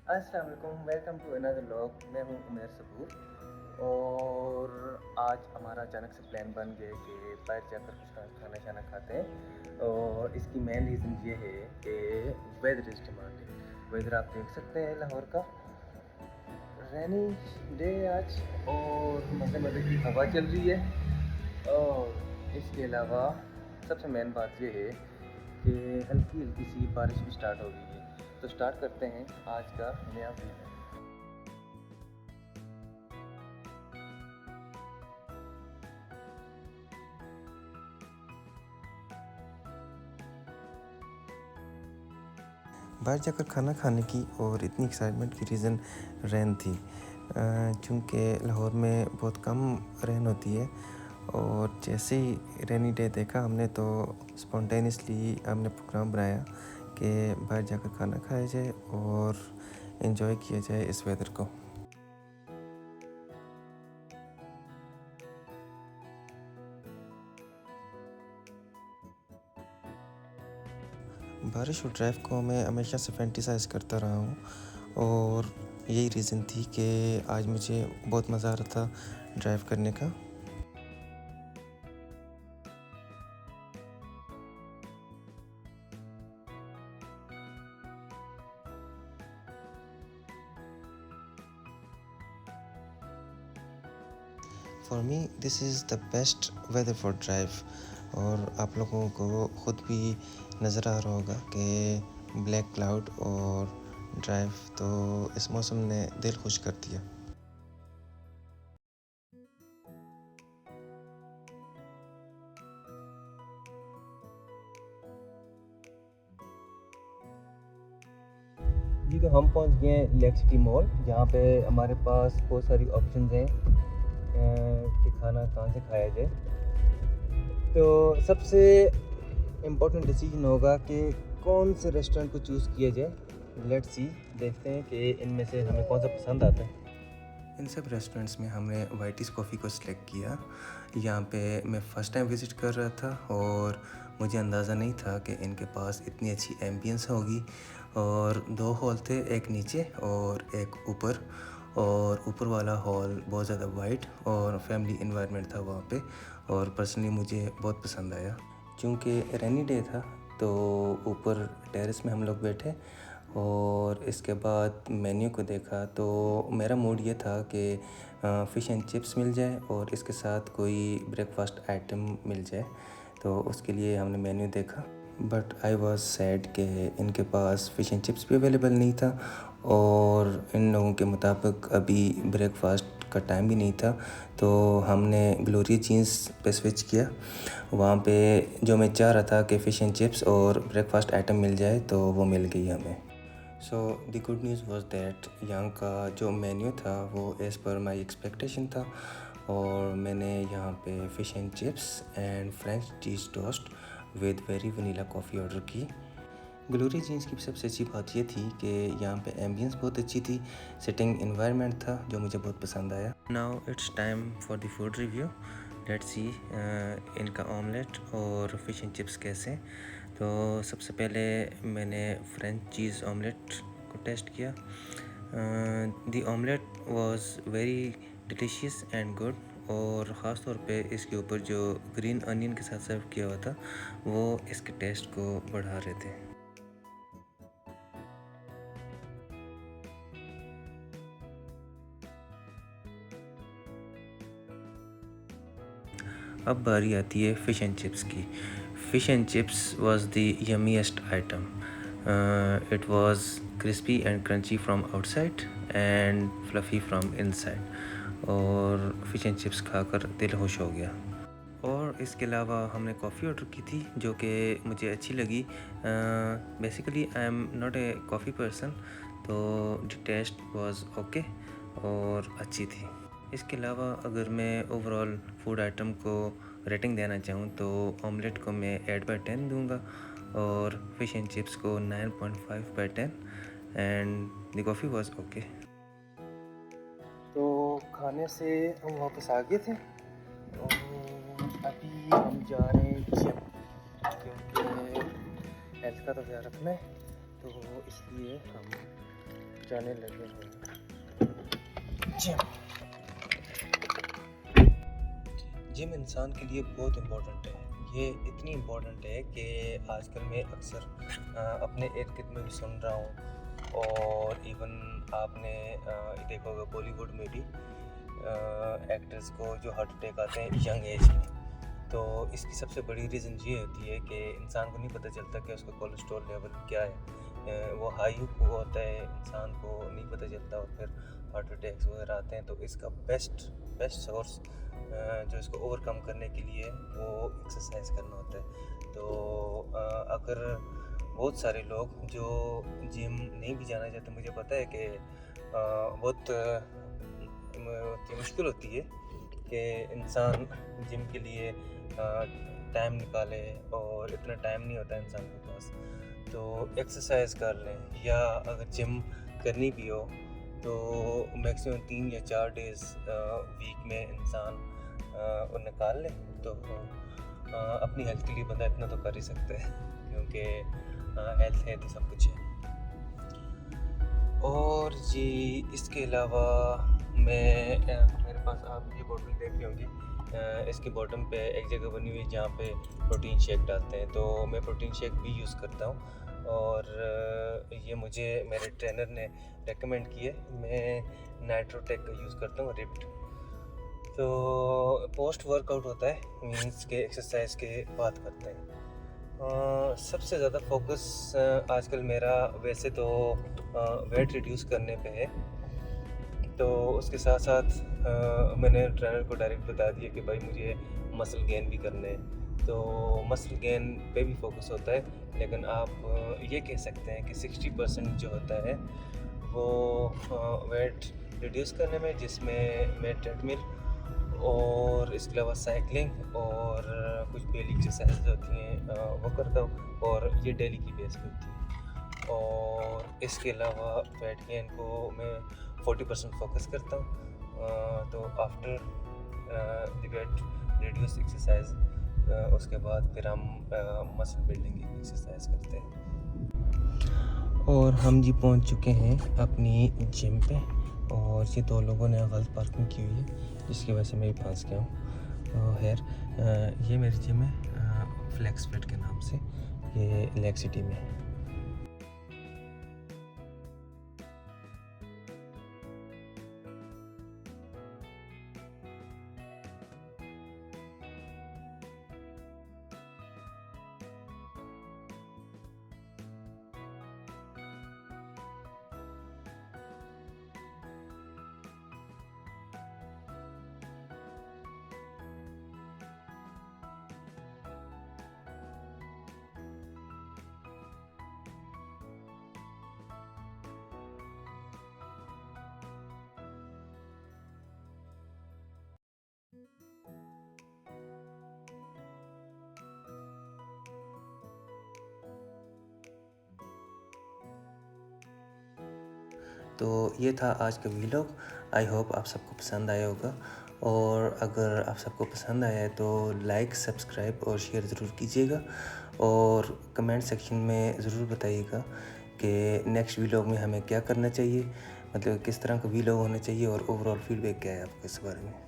अस्सलाम वालेकुम, welcome to another vlog. मैं हूं उमर सबूर और आज हमारा अचानक से प्लान बन गया कि बाहर जाकर कुछ खाना शाना खाते हैं। और इसकी मेन रीज़न ये है कि वेदर इज़ डिमांडिंग। वेदर आप देख सकते हैं लाहौर का, रेनी डे आज, और मज़े मज़े की हवा चल रही है। और इसके अलावा सबसे मेन बात ये है कि हल्की हल्की सी बारिश भी स्टार्ट हो गई है। तो स्टार्ट करते हैं आज का नया वीडियो। बाहर जाकर खाना खाने की और इतनी एक्साइटमेंट की रीज़न रेन थी, चूँकि लाहौर में बहुत कम रेन होती है। और जैसे ही रेनी डे देखा हमने तो स्पॉन्टेनियसली हमने प्रोग्राम बनाया कि बाहर जाकर खाना खाया जाए और एंजॉय किया जाए इस वेदर को। बारिश और ड्राइव को मैं हमेशा से फैंटिसाइज़ करता रहा हूँ और यही रीज़न थी कि आज मुझे बहुत मज़ा आ रहा था ड्राइव करने का। For me this is the best weather for drive. और आप लोगों को ख़ुद भी नज़र आ रहा होगा कि ब्लैक क्लाउड और ड्राइव, तो इस मौसम ने दिल खुश कर दिया। जी तो हम पहुंच गए हैं लेक सिटी मॉल, जहाँ पे हमारे पास बहुत सारी ऑप्शंस हैं कि खाना कहाँ से खाया जाए। तो सबसे इम्पोर्टेंट डिसीजन होगा कि कौन से रेस्टोरेंट को चूज़ किया जाए। लेट्स सी, देखते हैं कि इनमें से हमें कौन सा पसंद आता है। इन सब रेस्टोरेंट्स में हमने वाइटिस कॉफ़ी को सिलेक्ट किया। यहाँ पे मैं फ़र्स्ट टाइम विज़िट कर रहा था और मुझे अंदाज़ा नहीं था कि इनके पास इतनी अच्छी एम्बियंस होगी। और दो हॉल थे, एक नीचे और एक ऊपर। और ऊपर वाला हॉल बहुत ज़्यादा वाइट और फैमिली इन्वायरमेंट था वहाँ पे, और पर्सनली मुझे बहुत पसंद आया। चूँकि रेनी डे था तो ऊपर टेरेस में हम लोग बैठे और इसके बाद मेन्यू को देखा तो मेरा मूड ये था कि फ़िश एंड चिप्स मिल जाए और इसके साथ कोई ब्रेकफास्ट आइटम मिल जाए। तो उसके लिए हमने मेन्यू देखा, बट आई वाज सैड कि इनके पास फ़िश एंड चिप्स भी अवेलेबल नहीं था और इन लोगों के मुताबिक अभी ब्रेकफास्ट का टाइम भी नहीं था। तो हमने ग्लोरी जीन्स पे स्विच किया। वहाँ पे जो मैं चाह रहा था कि फ़िश एंड चिप्स और ब्रेकफास्ट आइटम मिल जाए तो वो मिल गई हमें। So the good news was that यहाँ का जो मेन्यू था वो एज़ पर माई एक्सपेक्टेशन था। और मैंने यहाँ पे fish and chips and French cheese toast with very vanilla coffee order की। ग्लोरी जीन्स की सबसे अच्छी बात ये थी कि यहाँ पे एम्बियंस बहुत अच्छी थी, सिटिंग इन्वायरमेंट था जो मुझे बहुत पसंद आया। Now it's time for the food review. Let's see इनका ऑमलेट और फ़िश एंड चिप्स कैसे। तो सबसे पहले मैंने फ्रेंच चीज़ ऑमलेट को टेस्ट किया। The omelette was very delicious and good, और ख़ास तौर पे इसके ऊपर जो ग्रीन अनियन के साथ सर्व किया हुआ था वो इसके टेस्ट को बढ़ा रहे थे। अब बारी आती है फ़िश एंड चिप्स की। Fish and chips was the yummiest item. It was crispy and crunchy from outside and fluffy from inside. और फ़िश एंड चिप्स खाकर दिल खुश हो गया। और इसके अलावा हमने कॉफ़ी ऑर्डर की थी जो कि मुझे अच्छी लगी। Basically I am not a coffee person, तो द टेस्ट वाज ओके और अच्छी थी। इसके अलावा अगर मैं ओवरऑल फूड आइटम को रेटिंग देना चाहूँ तो ऑमलेट को मैं 8/10 दूंगा और फ़िश एंड चिप्स को 9.5/10 and the coffee was okay. तो खाने से हम वापस आ गए थे और अभी हम जा रहे हैं जिम, क्योंकि हेल्थ का तो ख्याल रखना है। तो इसलिए हम जाने लगे हैं जिम इंसान के लिए बहुत इम्पोर्टेंट है। ये इतनी इम्पोर्टेंट है कि आजकल मैं अक्सर अपने इर्द गिर्द में भी सुन रहा हूँ, और इवन आपने देखा होगा बॉलीवुड में भी एक्टर्स को जो हार्ट अटैक आते हैं यंग एज में। तो इसकी सबसे बड़ी रीज़न ये होती है कि इंसान को नहीं पता चलता कि उसका कोलेस्ट्रॉल लेवल क्या है, वो हाई होता है, इंसान को नहीं पता चलता, और फिर हार्ट अटैक्स वगैरह आते हैं। तो इसका बेस्ट सोर्स जो इसको ओवरकम करने के लिए वो एक्सरसाइज करना होता है। तो अगर बहुत सारे लोग जो जिम नहीं भी जाना चाहते, मुझे पता है कि बहुत मुश्किल होती है कि इंसान जिम के लिए टाइम निकाले, और इतना टाइम नहीं होता इंसान के पास। तो एक्सरसाइज कर लें, या अगर जिम करनी भी हो तो मैक्सिमम 3 या 4 डेज़ वीक में इंसान वो निकाल ले। तो अपनी हेल्थ के लिए बंदा इतना तो कर ही सकता है, क्योंकि हेल्थ है तो सब कुछ है। और जी इसके अलावा मेरे पास आप ये बोतल देख रहे होंगे, इसकी बॉटम पे एक जगह बनी हुई है जहाँ पे प्रोटीन शेक डालते हैं। तो मैं प्रोटीन शेक भी यूज़ करता हूँ, और ये मुझे मेरे ट्रेनर ने रेकमेंड किया। मैं नाइट्रोटेक का यूज़ करता हूँ, रिप्ड। तो पोस्ट वर्कआउट होता है, मीन्स के एक्सरसाइज के बाद करते हैं। सबसे ज़्यादा फोकस आजकल मेरा वैसे तो वेट रिड्यूस करने पे है। तो उसके साथ साथ मैंने ट्रेनर को डायरेक्ट बता दिया कि भाई मुझे मसल गेन भी करने हैं। तो मसल गेन पे भी फोकस होता है, लेकिन आप ये कह सकते हैं कि 60% जो होता है वो वेट रिड्यूस करने में, जिसमें मैं ट्रेडमिल और इसके अलावा साइकिलिंग और कुछ डेली एक्सरसाइज होती हैं वो करता हूँ, और ये डेली की बेस पे होती है। और इसके अलावा वेट गेन को मैं 40% फोकस करता हूँ। तो after the weight reduce exercise उसके बाद फिर हम मसल बिल्डिंग की एक्सरसाइज करते हैं। और हम जी पहुँच चुके हैं अपनी जिम पे, और ये 2 लोगों ने गलत पार्किंग की हुई है, जिसकी वजह से मैं भी फंस गया हूँ। ये मेरी जिम है फ्लेक्स फिट के नाम से, ये लेक सिटी में है। तो ये था आज का वीलॉग। आई होप आप सबको पसंद आया होगा, और अगर आप सबको पसंद आया है तो लाइक, सब्सक्राइब और शेयर ज़रूर कीजिएगा, और कमेंट सेक्शन में ज़रूर बताइएगा कि नेक्स्ट वीलॉग में हमें क्या करना चाहिए, मतलब किस तरह का वीलॉग होना चाहिए, और ओवरऑल फीडबैक क्या है आपका इस बारे में।